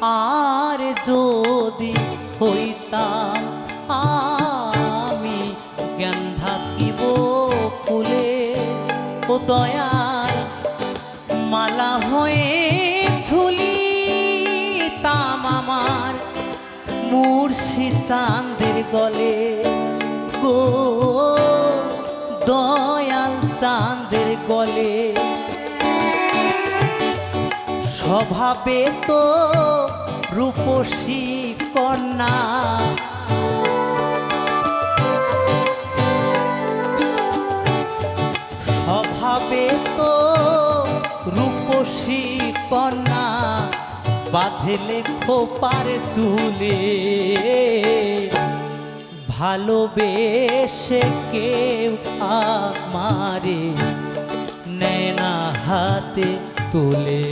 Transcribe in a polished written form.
আর যদি হইতাম আমি জ্ঞান থাকিব কুলে, ও দয়াল মালা হয়ে ঝুলিতাম আমার মুর্শিদ চাঁদের গলে গো, দয়াল চাঁদের গলে। স্বভাবে তো রূপসী কন্যা, স্বভাবে তো রূপসী কন্যা, বাঁধলে খোপার চুলে। ভালোবেসে কেউ আমারে নেয় না হাতে তুলে।